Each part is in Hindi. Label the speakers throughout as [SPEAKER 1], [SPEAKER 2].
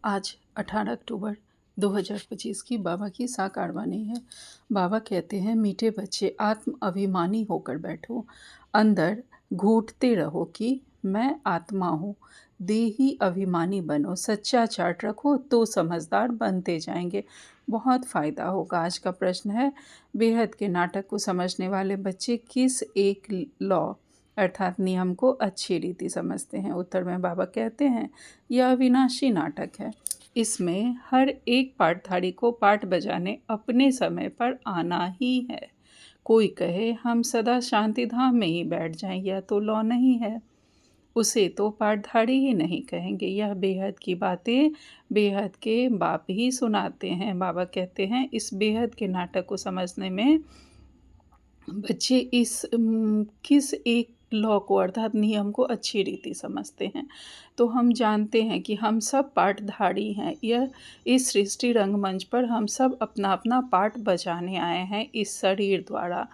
[SPEAKER 1] आज 18 अक्टूबर 2025 की बाबा की साकार वाणी है। बाबा कहते हैं, मीठे बच्चे आत्म अभिमानी होकर बैठो, अंदर घूटते रहो कि मैं आत्मा हूँ। देही अभिमानी बनो, सच्चा चार्ट रखो तो समझदार बनते जाएंगे, बहुत फ़ायदा होगा। आज का प्रश्न है, बेहद के नाटक को समझने वाले बच्चे किस एक लॉ अर्थात नियम को अच्छी रीति समझते हैं? उत्तर में बाबा कहते हैं, यह अविनाशी नाटक है। इसमें हर एक पाठधारी को पाठ बजाने अपने समय पर आना ही है। कोई कहे हम सदा शांति धाम में ही बैठ जाएं, यह तो लॉ नहीं है। उसे तो पाठधारी ही नहीं कहेंगे। यह बेहद की बातें बेहद के बाप ही सुनाते हैं। बाबा कहते हैं, इस बेहद के नाटक को समझने में बच्चे किस एक लॉ को अर्थात नियम को अच्छी रीति समझते हैं। तो हम जानते हैं कि हम सब पाठधारी हैं। यह इस सृष्टि रंगमंच पर हम सब अपना अपना पाठ बजाने आए हैं इस शरीर द्वारा।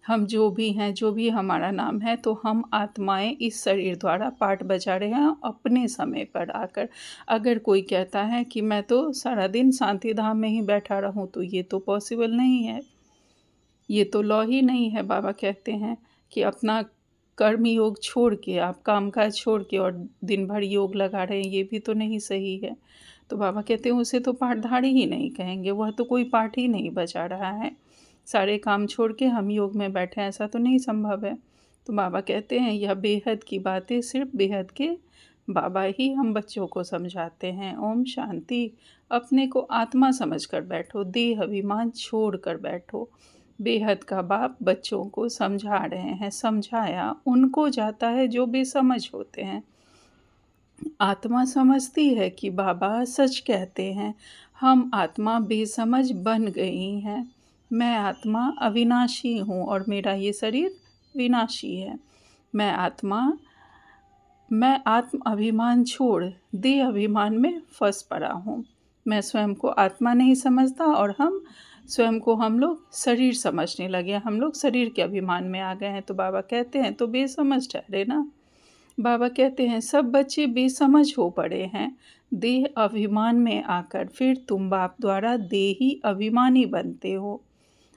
[SPEAKER 1] हम जो भी हैं, जो भी हमारा नाम है, तो हम आत्माएं इस शरीर द्वारा पाठ बजा रहे हैं अपने समय पर आकर। अगर कोई कहता है कि मैं तो सारा दिन शांति धाम में ही बैठा रहूं, तो ये तो पॉसिबल नहीं है। ये तो लॉ ही नहीं है। बाबा कहते हैं कि अपना कर्म योग छोड़ के, आप कामकाज छोड़ के और दिन भर योग लगा रहे हैं, ये भी तो नहीं सही है। तो बाबा कहते हैं, उसे तो पाठधारी ही नहीं कहेंगे, वह तो कोई पाठ ही नहीं बजा रहा है। सारे काम छोड़ के हम योग में बैठे, ऐसा तो नहीं संभव है। तो बाबा कहते हैं, यह बेहद की बातें सिर्फ बेहद के बाबा ही हम बच्चों को समझाते हैं। ओम शांति। अपने को आत्मा समझकर बैठो, देह अभिमान छोड़ कर बैठो। बेहद का बाप बच्चों को समझा रहे हैं। समझाया उनको जाता है जो बेसमझ होते हैं। आत्मा समझती है कि बाबा सच कहते हैं। हम आत्मा बेसमझ बन गई हैं। मैं आत्मा अविनाशी हूँ और मेरा ये शरीर विनाशी है। मैं आत्म अभिमान छोड़ देह अभिमान में फंस पड़ा हूँ। मैं स्वयं को आत्मा नहीं समझता और हम लोग शरीर समझने लगे। हम लोग शरीर के अभिमान में आ गए हैं। तो बाबा कहते हैं, तो बेसमझ ठहरे ना। बाबा कहते हैं, सब बच्चे बेसमझ हो पड़े हैं देह अभिमान में आकर। फिर तुम बाप द्वारा देही अभिमानी बनते हो,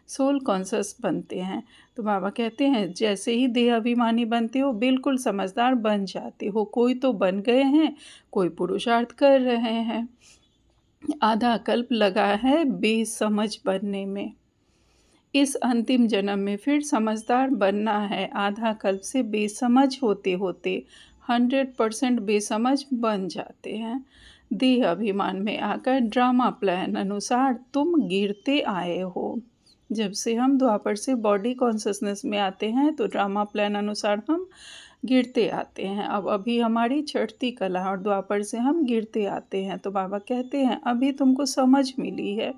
[SPEAKER 1] सोल कॉन्शस बनते हैं। तो बाबा कहते हैं, जैसे ही देह अभिमानी बनते हो, बिल्कुल समझदार बन जाते हो। कोई तो बन गए हैं, कोई पुरुषार्थ कर रहे हैं। आधा कल्प लगा है बेसमझ बनने में। इस अंतिम जन्म में फिर समझदार बनना है। आधा कल्प से बेसमझ होते होते 100% बेसमझ बन जाते हैं। देह अभिमान में आकर ड्रामा प्लान अनुसार तुम गिरते आए हो। जब से हम द्वापर से बॉडी कॉन्शसनेस में आते हैं, तो ड्रामा प्लान अनुसार हम गिरते आते हैं। अब अभी हमारी चढ़ती कला और द्वापर से हम गिरते आते हैं। तो बाबा कहते हैं, अभी तुमको समझ मिली है,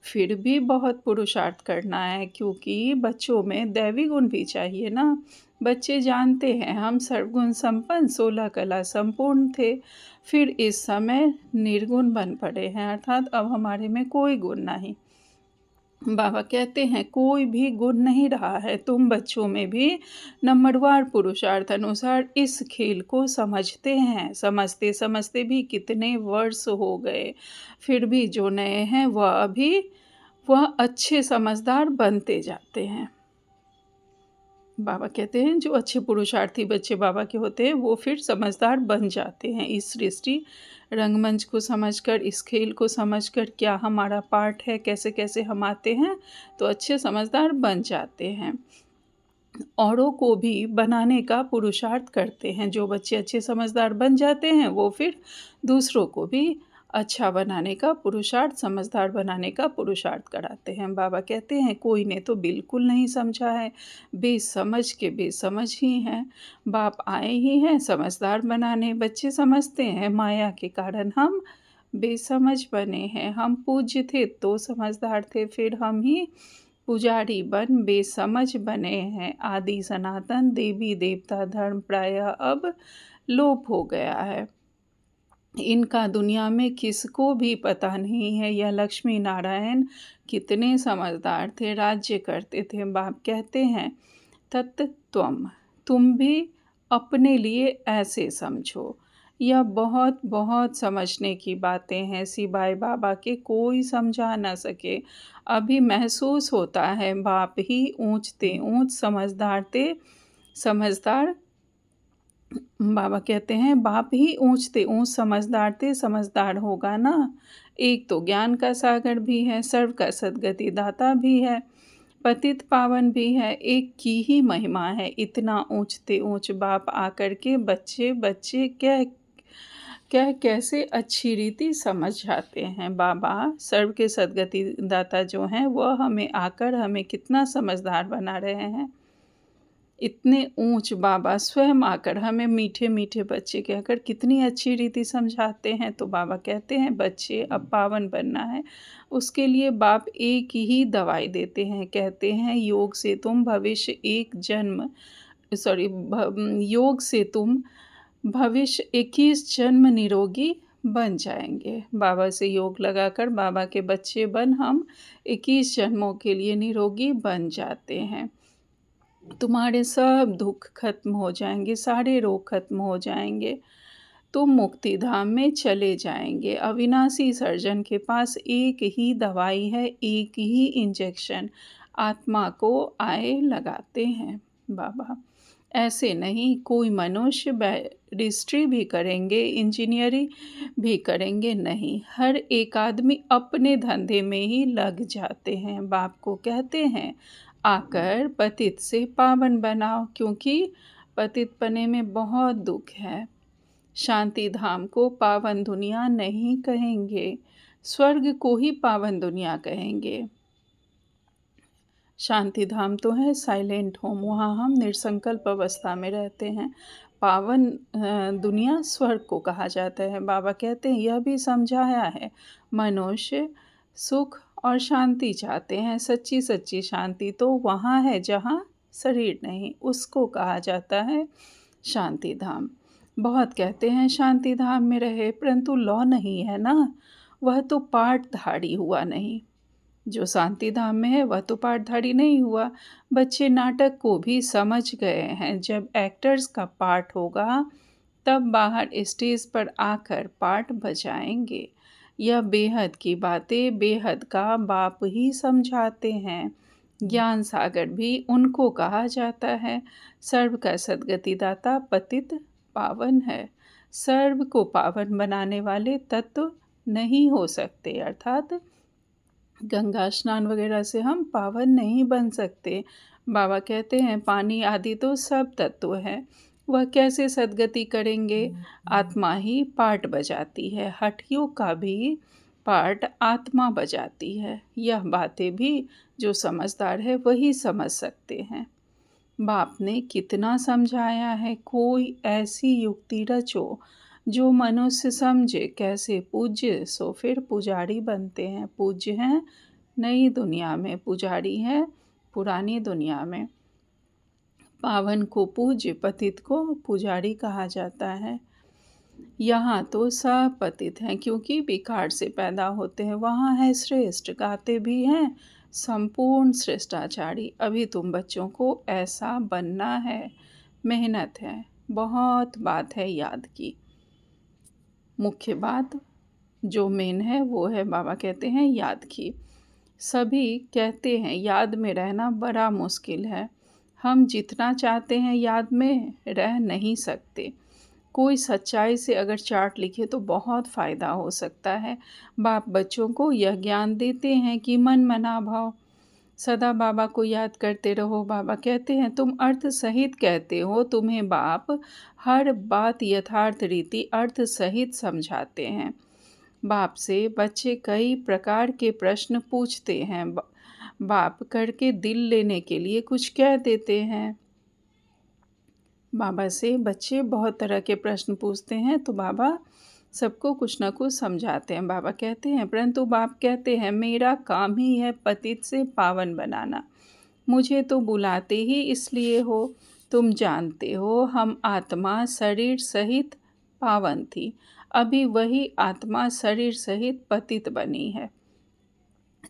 [SPEAKER 1] फिर भी बहुत पुरुषार्थ करना है, क्योंकि बच्चों में दैवी गुण भी चाहिए ना। बच्चे जानते हैं हम सर्वगुण संपन्न 16 कला संपूर्ण थे, फिर इस समय निर्गुण बन पड़े हैं, अर्थात अब हमारे में कोई गुण नहीं। बाबा कहते हैं, कोई भी गुण नहीं रहा है। तुम बच्चों में भी नंबरवार पुरुषार्थ अनुसार इस खेल को समझते हैं। समझते समझते भी कितने वर्ष हो गए, फिर भी जो नए हैं वह अच्छे समझदार बनते जाते हैं। बाबा कहते हैं, जो अच्छे पुरुषार्थी बच्चे बाबा के होते हैं, वो फिर समझदार बन जाते हैं। इस सृष्टि रंगमंच को समझकर, इस खेल को समझकर, क्या हमारा पार्ट है, कैसे कैसे हम आते हैं, तो अच्छे समझदार बन जाते हैं। औरों को भी बनाने का पुरुषार्थ करते हैं। जो बच्चे अच्छे समझदार बन जाते हैं, वो फिर दूसरों को भी अच्छा बनाने का पुरुषार्थ, समझदार बनाने का पुरुषार्थ कराते हैं। बाबा कहते हैं, कोई ने तो बिल्कुल नहीं समझा है, बेसमझ के बेसमझ ही हैं। बाप आए ही हैं समझदार बनाने। बच्चे समझते हैं माया के कारण हम बेसमझ बने हैं। हम पूज्य थे तो समझदार थे, फिर हम ही पुजारी बन बेसमझ बने हैं। आदि सनातन देवी देवता धर्म प्रायः अब लोप हो गया है। इनका दुनिया में किसको भी पता नहीं है। यह लक्ष्मी नारायण कितने समझदार थे, राज्य करते थे। बाप कहते हैं, तत्त्वम तुम भी अपने लिए ऐसे समझो। यह बहुत बहुत समझने की बातें हैं, सिवाय बाबा के कोई समझा ना सके। अभी महसूस होता है बाप ही ऊँचते ऊँच समझदार बाबा कहते हैं बाप ही ऊँचते ऊँच समझदार होगा ना। एक तो ज्ञान का सागर भी है, सर्व का सद्गति दाता भी है, पतित पावन भी है, एक की ही महिमा है। इतना ऊँचते ऊँच बाप आकर के बच्चे बच्चे कह कह कैसे अच्छी रीति समझ जाते हैं। बाबा सर्व के सद्गति दाता जो हैं वह हमें आकर हमें कितना समझदार बना रहे हैं। इतने ऊँच बाबा स्वयं आकर हमें मीठे-मीठे बच्चे कहकर कितनी अच्छी रीति समझाते हैं। तो बाबा कहते हैं बच्चे अब पावन बनना है, उसके लिए बाप एक ही दवाई देते हैं। कहते हैं योग से तुम भविष्य 21 जन्म निरोगी बन जाएँगे। बाबा से योग लगाकर बाबा के बच्चे बन हम 21 जन्मों के लिए निरोगी बन जाते हैं। तुम्हारे सब दुःख खत्म हो जाएँगे, सारे रोग खत्म हो जाएँगे। तुम मुक्ति धाम में चले जाएँगे। अविनाशी सर्जन के पास एक ही दवाई है, एक ही इंजेक्शन आत्मा को आए लगाते हैं बाबा। ऐसे नहीं कोई मनुष्य बैरिस्ट्री भी करेंगे, इंजीनियरिंग भी करेंगे नहीं। हर एक आदमी अपने धंधे में ही लग जाते हैं। बाप को कहते हैं आकर पतित से पावन बनाओ, क्योंकि पतित पने में बहुत दुःख है। शांति धाम को पावन दुनिया नहीं कहेंगे, स्वर्ग को ही पावन दुनिया कहेंगे। शांति धाम तो है साइलेंट होम, वहाँ हम निसंकल्प अवस्था में रहते हैं। पावन दुनिया स्वर्ग को कहा जाता है। बाबा कहते हैं यह भी समझाया है, मनुष्य सुख और शांति चाहते हैं। सच्ची सच्ची शांति तो वहाँ है जहाँ शरीर नहीं, उसको कहा जाता है शांति धाम। बहुत कहते हैं शांति धाम में रहे, परंतु लौ नहीं है ना, वह तो पाठधारी हुआ नहीं। जो शांति धाम में है वह तो पाठधारी नहीं हुआ। बच्चे नाटक को भी समझ गए हैं। जब एक्टर्स का पार्ट होगा तब बाहर स्टेज पर आकर पार्ट बजाएंगे। यह बेहद की बातें बेहद का बाप ही समझाते हैं। ज्ञान सागर भी उनको कहा जाता है। सर्व का सद्गति दाता पतित पावन है। सर्व को पावन बनाने वाले तत्व नहीं हो सकते, अर्थात गंगा स्नान वगैरह से हम पावन नहीं बन सकते। बाबा कहते हैं पानी आदि तो सब तत्व है, वह कैसे सद्गति करेंगे। आत्मा ही पार्ट बजाती है, हठयोग का भी पार्ट आत्मा बजाती है। यह बातें भी जो समझदार है वही समझ सकते हैं। बाप ने कितना समझाया है, कोई ऐसी युक्ति रचो जो मनुष्य समझे। कैसे पूज्य सो फिर पुजारी बनते हैं। पूज्य हैं नई दुनिया में, पुजारी हैं पुरानी दुनिया में। पावन को पूज्य, पतित को पुजारी कहा जाता है। यहाँ तो सब पतित हैं क्योंकि विकार से पैदा होते हैं। वहाँ है श्रेष्ठ, गाते भी हैं संपूर्ण श्रेष्ठाचारी। अभी तुम बच्चों को ऐसा बनना है, मेहनत है, बहुत बात है याद की। मुख्य बात जो मेन है वो है, बाबा कहते हैं याद की। सभी कहते हैं याद में रहना बड़ा मुश्किल है। हम जितना चाहते हैं याद में रह नहीं सकते। कोई सच्चाई से अगर चार्ट लिखे तो बहुत फ़ायदा हो सकता है। बाप बच्चों को यह ज्ञान देते हैं कि मन मना भाव, सदा बाबा को याद करते रहो। बाबा कहते हैं तुम अर्थ सहित कहते हो, तुम्हें बाप हर बात यथार्थ रीति अर्थ सहित समझाते हैं। बाप से बच्चे कई प्रकार के प्रश्न पूछते हैं। बाप करके दिल लेने के लिए कुछ कह देते हैं। बाबा से बच्चे बहुत तरह के प्रश्न पूछते हैं तो बाबा सबको कुछ न कुछ समझाते हैं। बाबा कहते हैं परंतु बाप कहते हैं मेरा काम ही है पतित से पावन बनाना। मुझे तो बुलाते ही इसलिए हो। तुम जानते हो हम आत्मा शरीर सहित पावन थी, अभी वही आत्मा शरीर सहित पतित बनी है।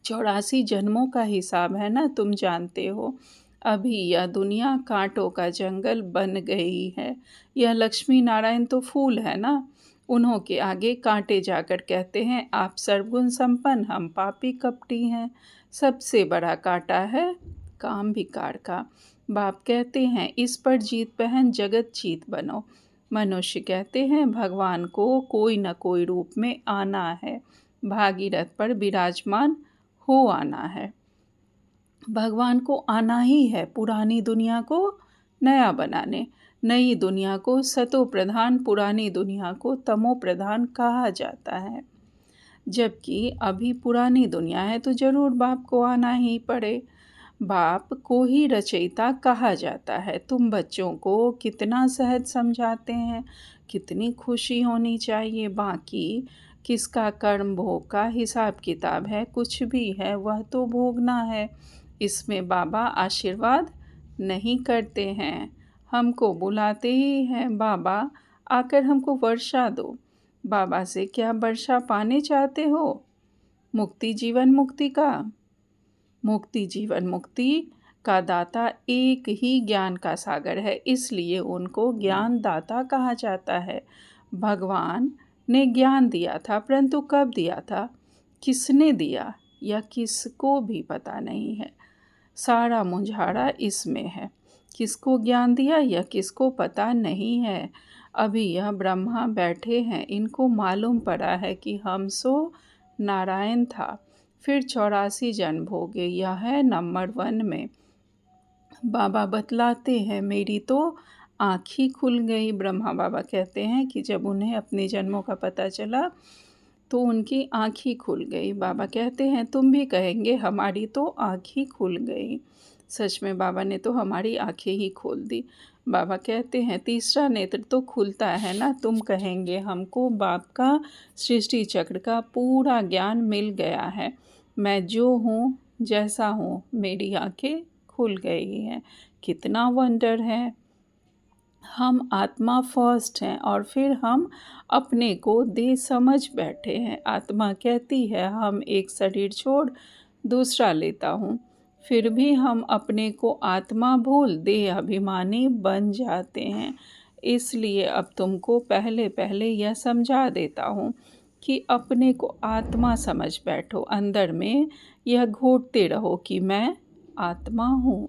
[SPEAKER 1] 84 जन्मों का हिसाब है ना, तुम जानते हो। अभी यह दुनिया कांटों का जंगल बन गई है। यह लक्ष्मी नारायण तो फूल है ना, उन्हों के आगे कांटे जाकर कहते हैं, आप सर्वगुण संपन्न, हम पापी कपटी हैं। सबसे बड़ा कांटा है काम विकार का। बाप कहते हैं, इस पर जीत पहन जगत जीत बनो। मनुष्य कहते हैं, भगवान को कोई न कोई रूप में आना है, भागीरथ पर विराजमान हो आना है। भगवान को आना ही है पुरानी दुनिया को नया बनाने। नई दुनिया को सतो प्रधान, पुरानी दुनिया को तमो प्रधान कहा जाता है। जबकि अभी पुरानी दुनिया है तो जरूर बाप को आना ही पड़े। बाप को ही रचयिता कहा जाता है। तुम बच्चों को कितना सहज समझाते हैं, कितनी खुशी होनी चाहिए। बाकी किसका कर्म भोग का हिसाब किताब है, कुछ भी है वह तो भोगना है। इसमें बाबा आशीर्वाद नहीं करते हैं, हमको बुलाते ही हैं, बाबा आकर हमको वर्षा दो। बाबा से क्या वर्षा पाने चाहते हो? मुक्ति जीवन मुक्ति का। मुक्ति जीवन मुक्ति का दाता एक ही ज्ञान का सागर है, इसलिए उनको ज्ञान दाता कहा जाता है। भगवान ने ज्ञान दिया था, परंतु कब दिया था, किसने दिया, या किसको भी पता नहीं है। सारा मुंझारा इसमें है, किसको ज्ञान दिया या किसको पता नहीं है। अभी यह ब्रह्मा बैठे हैं, इनको मालूम पड़ा है कि हम सो नारायण था, फिर 84 जन्म भोगे, यह है नंबर 1 में। बाबा बतलाते हैं, मेरी तो आँख ही खुल गई। ब्रह्मा बाबा कहते हैं कि जब उन्हें अपने जन्मों का पता चला तो उनकी आँख ही खुल गई। बाबा कहते हैं, तुम भी कहेंगे हमारी तो आँख ही खुल गई। सच में बाबा ने तो हमारी आँखें ही खोल दी। बाबा कहते हैं, तीसरा नेत्र तो खुलता है ना। तुम कहेंगे हमको बाप का सृष्टि चक्र का पूरा ज्ञान मिल गया है, मैं जो हूँ जैसा हूँ, मेरी आँखें खुल गई हैं। कितना वंडर है। हम आत्मा फर्स्ट हैं और फिर हम अपने को दे समझ बैठे हैं। आत्मा कहती है हम एक शरीर छोड़ दूसरा लेता हूँ, फिर भी हम अपने को आत्मा भूल देह अभिमानी बन जाते हैं। इसलिए अब तुमको पहले पहले यह समझा देता हूँ कि अपने को आत्मा समझ बैठो। अंदर में यह घोटते रहो कि मैं आत्मा हूँ।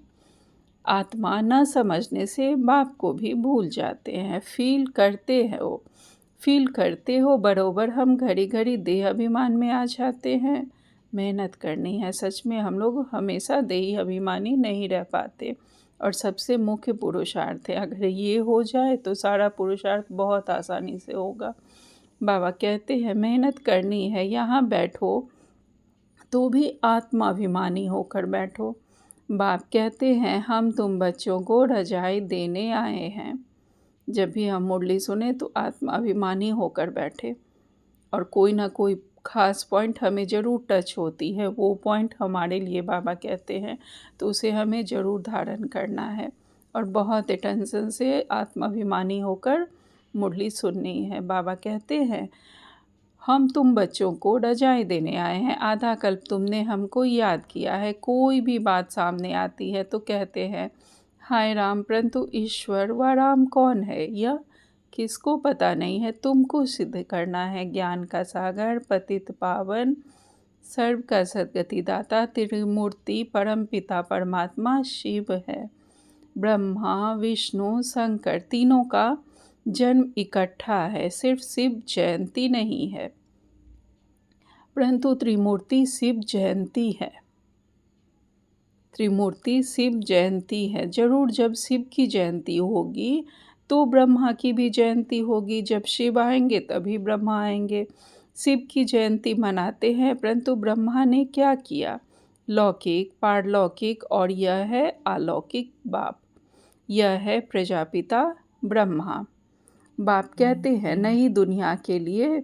[SPEAKER 1] आत्मा न समझने से बाप को भी भूल जाते हैं। फील करते हो बरोबर हम घड़ी घड़ी देह अभिमान में आ जाते हैं। मेहनत करनी है, सच में हम लोग हमेशा देही अभिमानी नहीं रह पाते, और सबसे मुख्य पुरुषार्थ है। अगर ये हो जाए तो सारा पुरुषार्थ बहुत आसानी से होगा। बाबा कहते हैं, मेहनत करनी है, यहाँ बैठो तो भी आत्माभिमानी होकर बैठो। बाप कहते हैं, हम तुम बच्चों को रजाई देने आए हैं। जब भी हम मुरली सुने तो आत्माभिमानी होकर बैठे, और कोई ना कोई ख़ास पॉइंट हमें ज़रूर टच होती है, वो पॉइंट हमारे लिए बाबा कहते हैं, तो उसे हमें ज़रूर धारण करना है और बहुत अटेंशन से आत्माभिमानी होकर मुरली सुननी है। बाबा कहते हैं, हम तुम बच्चों को रजाई देने आए हैं। आधा कल्प तुमने हमको याद किया है। कोई भी बात सामने आती है तो कहते हैं, हाय राम, परंतु ईश्वर व राम कौन है यह किसको पता नहीं है। तुमको सिद्ध करना है ज्ञान का सागर, पतित पावन, सर्व का सद्गति दाता, त्रिमूर्ति परम पिता परमात्मा शिव है। ब्रह्मा विष्णु शंकर तीनों का जन्म इकट्ठा है, सिर्फ शिव जयंती नहीं है, परंतु त्रिमूर्ति शिव जयंती है। त्रिमूर्ति शिव जयंती है। जरूर जब शिव की जयंती होगी तो ब्रह्मा की भी जयंती होगी। जब शिव आएंगे तभी ब्रह्मा आएंगे। शिव की जयंती मनाते हैं, परंतु ब्रह्मा ने क्या किया, लौकिक, पारलौकिक और यह है अलौकिक बाप, यह है प्रजापिता ब्रह्मा। बाप कहते हैं, नई दुनिया के लिए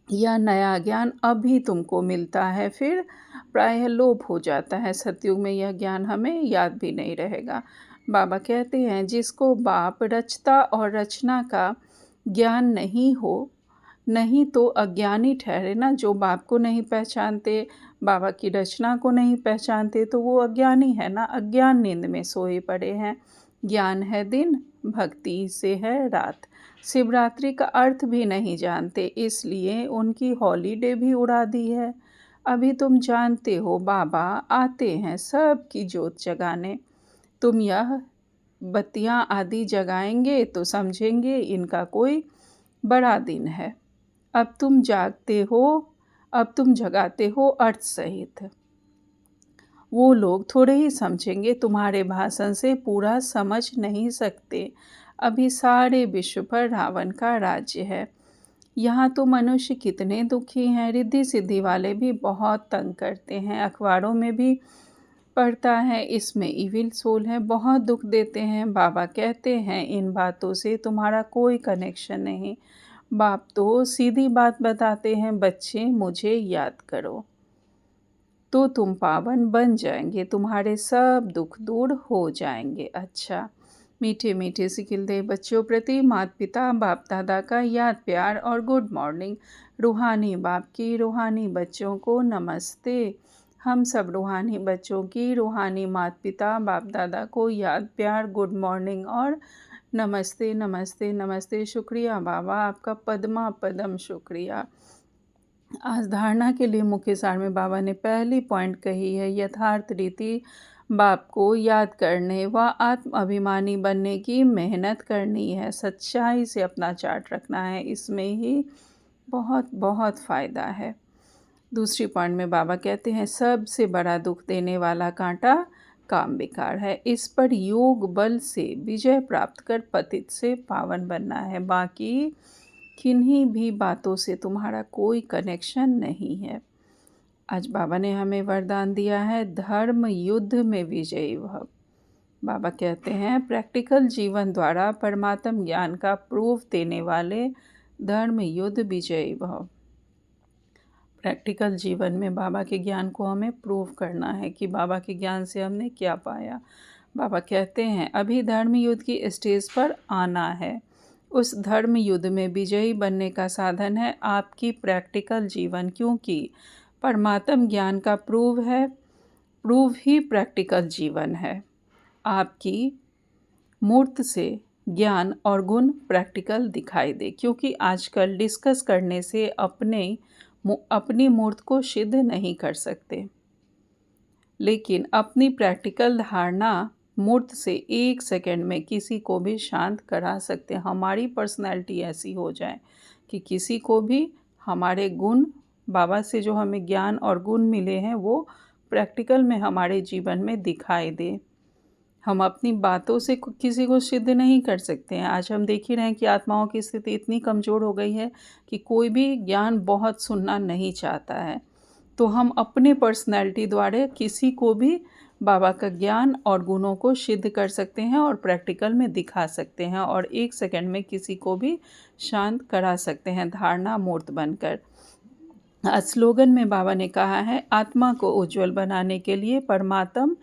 [SPEAKER 1] यह नया ज्ञान अभी तुमको मिलता है, फिर प्रायः लोप हो जाता है। सतयुग में यह ज्ञान हमें याद भी नहीं रहेगा। बाबा कहते हैं, जिसको बाप रचता और रचना का ज्ञान नहीं हो, नहीं तो अज्ञानी ठहरे ना। जो बाप को नहीं पहचानते, बाबा की रचना को नहीं पहचानते, तो वो अज्ञानी है ना। अज्ञान नींद में सोए पड़े हैं। ज्ञान है दिन, भक्ति से है रात। शिवरात्रि का अर्थ भी नहीं जानते, इसलिए उनकी हॉलीडे भी उड़ा दी है। अभी तुम जानते हो बाबा आते हैं सबकी जोत जगाने। तुम यह बत्तियां आदि जगाएंगे तो समझेंगे इनका कोई बड़ा दिन है। अब तुम जगाते हो अर्थ सहित। वो लोग थोड़े ही समझेंगे, तुम्हारे भाषण से पूरा समझ नहीं सकते। अभी सारे विश्व पर रावण का राज्य है। यहाँ तो मनुष्य कितने दुखी हैं, रिद्धि सिद्धि वाले भी बहुत तंग करते हैं। अखबारों में भी पढ़ता है इसमें इविल सोल है, बहुत दुख देते हैं। बाबा कहते हैं इन बातों से तुम्हारा कोई कनेक्शन नहीं। बाप तो सीधी बात बताते हैं, बच्चे मुझे याद करो तो तुम पावन बन जाएंगे, तुम्हारे सब दुख दूर हो जाएंगे। अच्छा, मीठे मीठे सिकिलदेव बच्चों प्रति माता पिता बाप दादा का याद प्यार और गुड मॉर्निंग। रूहानी बाप की रूहानी बच्चों को नमस्ते। हम सब रूहानी बच्चों की रूहानी माता पिता बाप दादा को याद प्यार गुड मॉर्निंग और नमस्ते नमस्ते नमस्ते। शुक्रिया बाबा, आपका पद्मा पदम शुक्रिया। आज धारणा के लिए मुख्य सार में बाबा ने पहली पॉइंट कही है, यथार्थ रीति बाप को याद करने व आत्म अभिमानी बनने की मेहनत करनी है। सच्चाई से अपना चार्ट रखना है, इसमें ही बहुत बहुत फ़ायदा है। दूसरी पॉइंट में बाबा कहते हैं सबसे बड़ा दुख देने वाला कांटा काम विकार है। इस पर योग बल से विजय प्राप्त कर पतित से पावन बनना है। बाकी किन्हीं भी बातों से तुम्हारा कोई कनेक्शन नहीं है। आज बाबा ने हमें वरदान दिया है धर्म युद्ध में विजयी भव। बाबा कहते हैं प्रैक्टिकल जीवन द्वारा परमात्म ज्ञान का प्रूफ देने वाले धर्म युद्ध विजयी भव। प्रैक्टिकल जीवन में बाबा के ज्ञान को हमें प्रूव करना है कि बाबा के ज्ञान से हमने क्या पाया। बाबा कहते हैं अभी धर्म युद्ध की स्टेज पर आना है। उस धर्म युद्ध में विजयी बनने का साधन है आपकी प्रैक्टिकल जीवन, क्योंकि परमात्म ज्ञान का प्रूव ही प्रैक्टिकल जीवन है। आपकी मूर्त से ज्ञान और गुण प्रैक्टिकल दिखाई दे, क्योंकि आजकल डिस्कस करने से अपनी मूर्त को सिद्ध नहीं कर सकते, लेकिन अपनी प्रैक्टिकल धारणा मूर्त से 1 सेकंड में किसी को भी शांत करा सकते हैं। हमारी पर्सनैलिटी ऐसी हो जाए कि किसी को भी हमारे गुण, बाबा से जो हमें ज्ञान और गुण मिले हैं, वो प्रैक्टिकल में हमारे जीवन में दिखाई दे। हम अपनी बातों से किसी को सिद्ध नहीं कर सकते हैं। आज हम देख ही रहे हैं कि आत्माओं की स्थिति इतनी कमज़ोर हो गई है कि कोई भी ज्ञान बहुत सुनना नहीं चाहता है। तो हम अपने पर्सनैलिटी द्वारा किसी को भी बाबा का ज्ञान और गुणों को सिद्ध कर सकते हैं और प्रैक्टिकल में दिखा सकते हैं और 1 सेकंड में किसी को भी शांत करा सकते हैं धारणा मूर्त बनकर। स्लोगन में बाबा ने कहा है आत्मा को उज्जवल बनाने के लिए परमात्म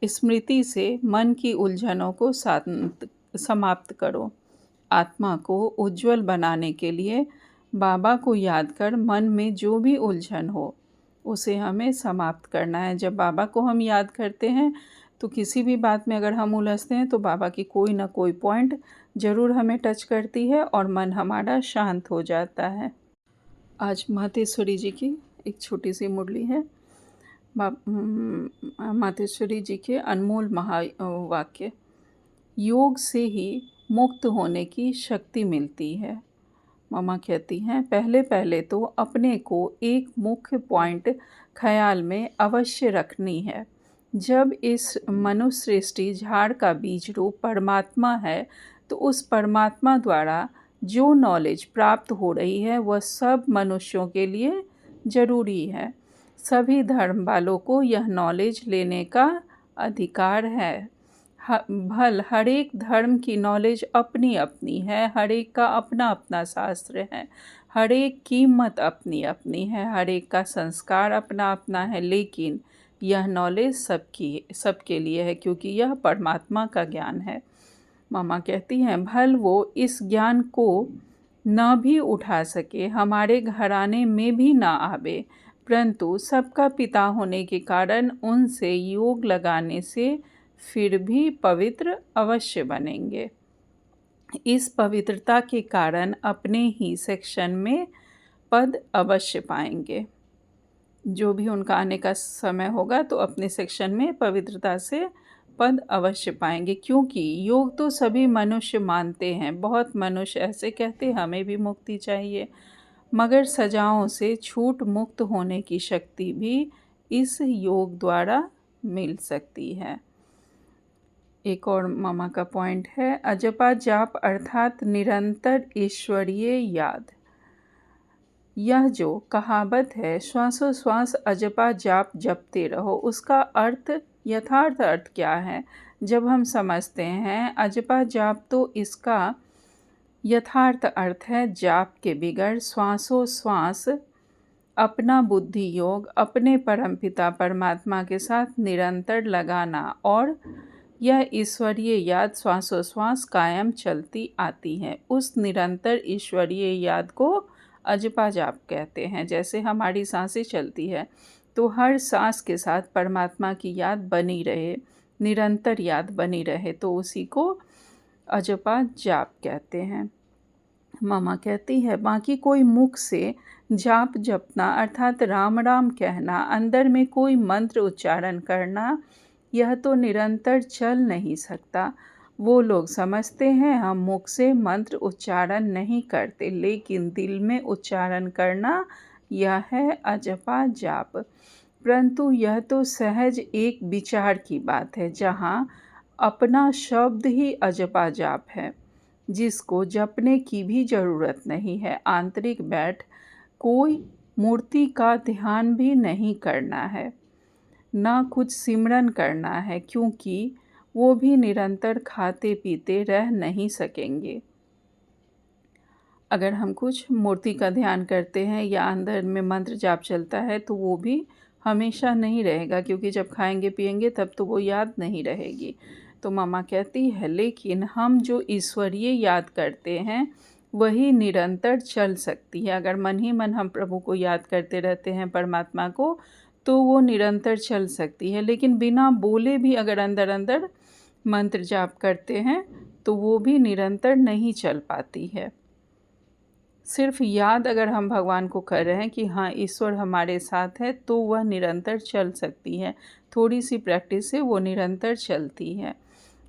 [SPEAKER 1] स्मृति से मन की उलझनों को समाप्त करो। आत्मा को उज्जवल बनाने के लिए बाबा को याद कर मन में जो भी उलझन हो उसे हमें समाप्त करना है। जब बाबा को हम याद करते हैं तो किसी भी बात में अगर हम उलझते हैं तो बाबा की कोई ना कोई पॉइंट ज़रूर हमें टच करती है और मन हमारा शांत हो जाता है। आज मातेश्वरी जी की एक छोटी सी मुरली है। मातेश्वरी जी के अनमोल महावाक्य। योग से ही मुक्त होने की शक्ति मिलती है। मामा कहती हैं पहले पहले तो अपने को एक मुख्य पॉइंट ख्याल में अवश्य रखनी है। जब इस मनुष्य सृष्टि झाड़ का बीज रूप परमात्मा है तो उस परमात्मा द्वारा जो नॉलेज प्राप्त हो रही है वह सब मनुष्यों के लिए ज़रूरी है। सभी धर्म वालों को यह नॉलेज लेने का अधिकार है। हर एक धर्म की नॉलेज अपनी अपनी है, हर एक का अपना अपना शास्त्र है, हर एक की मत अपनी अपनी है, हर एक का संस्कार अपना अपना है, लेकिन यह नॉलेज सबके लिए है क्योंकि यह परमात्मा का ज्ञान है। मामा कहती हैं भल वो इस ज्ञान को न भी उठा सके, हमारे घराने में भी ना आवे, परंतु सबका पिता होने के कारण उनसे योग लगाने से फिर भी पवित्र अवश्य बनेंगे। इस पवित्रता के कारण अपने ही सेक्शन में पद अवश्य पाएंगे। जो भी उनका आने का समय होगा तो अपने सेक्शन में पवित्रता से पद अवश्य पाएंगे, क्योंकि योग तो सभी मनुष्य मानते हैं। बहुत मनुष्य ऐसे कहते हमें भी मुक्ति चाहिए, मगर सजाओं से छूट मुक्त होने की शक्ति भी इस योग द्वारा मिल सकती है। एक और मामा का पॉइंट है, अजपा जाप अर्थात निरंतर ईश्वरीय याद। यह जो कहावत है श्वासोश्वास अजपा जाप जपते रहो, उसका अर्थ यथार्थ अर्थ क्या है? जब हम समझते हैं अजपा जाप, तो इसका यथार्थ अर्थ है जाप के बिगड़ श्वासोश्वास अपना बुद्धि योग अपने परमपिता परमात्मा के साथ निरंतर लगाना, और यह ईश्वरीय याद श्वासोश्वास कायम चलती आती है। उस निरंतर ईश्वरीय याद को अजपा जाप कहते हैं। जैसे हमारी सांसें चलती है तो हर सांस के साथ परमात्मा की याद बनी रहे, निरंतर याद बनी रहे, तो उसी को अजपा जाप कहते हैं। मामा कहती है, बाकी कोई मुख से जाप जपना अर्थात राम राम कहना, अंदर में कोई मंत्र उच्चारण करना, यह तो निरंतर चल नहीं सकता। वो लोग समझते हैं हम मुख से मंत्र उच्चारण नहीं करते, लेकिन दिल में उच्चारण करना यह है अजपा जाप। परंतु यह तो सहज एक विचार की बात है, जहाँ अपना शब्द ही अजपा जाप है, जिसको जपने की भी ज़रूरत नहीं है। आंतरिक बैठ कोई मूर्ति का ध्यान भी नहीं करना है, ना कुछ सिमरन करना है, क्योंकि वो भी निरंतर खाते पीते रह नहीं सकेंगे। अगर हम कुछ मूर्ति का ध्यान करते हैं या अंदर में मंत्र जाप चलता है तो वो भी हमेशा नहीं रहेगा, क्योंकि जब खाएंगे पिएंगे तब तो वो याद नहीं रहेगी। तो मामा कहती है, लेकिन हम जो ईश्वरीय याद करते हैं वही निरंतर चल सकती है। अगर मन ही मन हम प्रभु को याद करते रहते हैं, परमात्मा को, तो वो निरंतर चल सकती है। लेकिन बिना बोले भी अगर अंदर अंदर मंत्र जाप करते हैं तो वो भी निरंतर नहीं चल पाती है। सिर्फ याद अगर हम भगवान को कर रहे हैं कि हाँ ईश्वर हमारे साथ है, तो वह निरंतर चल सकती है। थोड़ी सी प्रैक्टिस से वो निरंतर चलती है।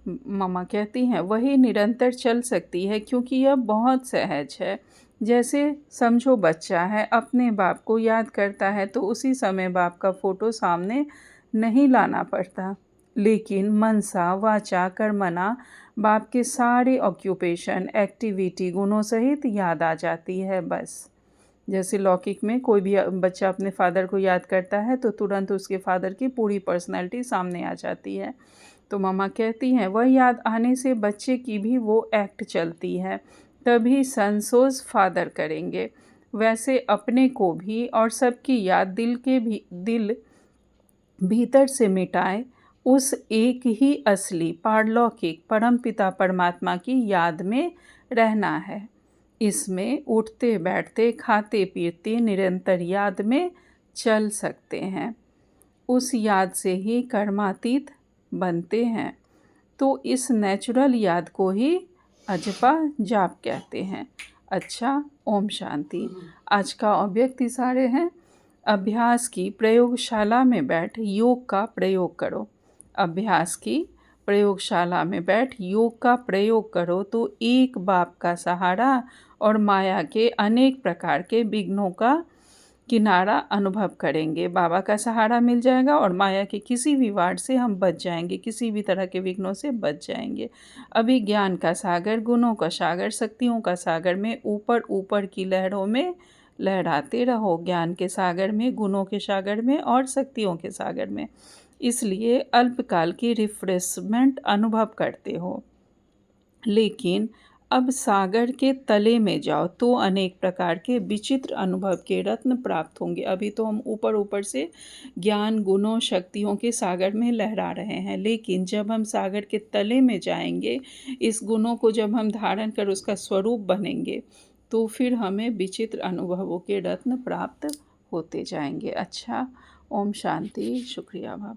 [SPEAKER 1] मामा कहती हैं, वही निरंतर चल सकती है क्योंकि यह बहुत सहज है। जैसे समझो बच्चा है, अपने बाप को याद करता है तो उसी समय बाप का फ़ोटो सामने नहीं लाना पड़ता, लेकिन मनसा वाचा कर्मणा बाप के सारे ऑक्यूपेशन एक्टिविटी गुणों सहित याद आ जाती है बस। जैसे लौकिक में कोई भी बच्चा अपने फादर को याद करता है तो तुरंत उसके फादर की पूरी पर्सनैलिटी सामने आ जाती है। तो मामा कहती हैं, वह याद आने से बच्चे की भी वो एक्ट चलती है, तभी संसोज फादर करेंगे। वैसे अपने को भी और सबकी याद दिल भीतर से मिटाए उस एक ही असली पारलौकिक परमपिता परमात्मा की याद में रहना है। इसमें उठते बैठते खाते पीते निरंतर याद में चल सकते हैं। उस याद से ही कर्मातीत बनते हैं। तो इस नेचुरल याद को ही अजपा जाप कहते हैं। अच्छा, ओम शांति। आज का अव्यक्त इशारे हैं, अभ्यास की प्रयोगशाला में बैठ योग का प्रयोग करो। अभ्यास की प्रयोगशाला में बैठ योग का प्रयोग करो तो एक बाप का सहारा और माया के अनेक प्रकार के विघ्नों का किनारा अनुभव करेंगे। बाबा का सहारा मिल जाएगा और माया के किसी भी वार से हम बच जाएंगे, किसी भी तरह के विघ्नों से बच जाएंगे। अभी ज्ञान का सागर, गुणों का सागर, शक्तियों का सागर में ऊपर ऊपर की लहरों में लहराते रहो। ज्ञान के सागर में, गुणों के सागर में और शक्तियों के सागर में। इसलिए अल्पकाल की रिफ्रेशमेंट अनुभव करते हो, लेकिन अब सागर के तले में जाओ तो अनेक प्रकार के विचित्र अनुभव के रत्न प्राप्त होंगे। अभी तो हम ऊपर ऊपर से ज्ञान गुणों शक्तियों के सागर में लहरा रहे हैं, लेकिन जब हम सागर के तले में जाएंगे, इस गुणों को जब हम धारण कर उसका स्वरूप बनेंगे, तो फिर हमें विचित्र अनुभवों के रत्न प्राप्त होते जाएंगे। अच्छा, ओम शांति। शुक्रिया बाबा।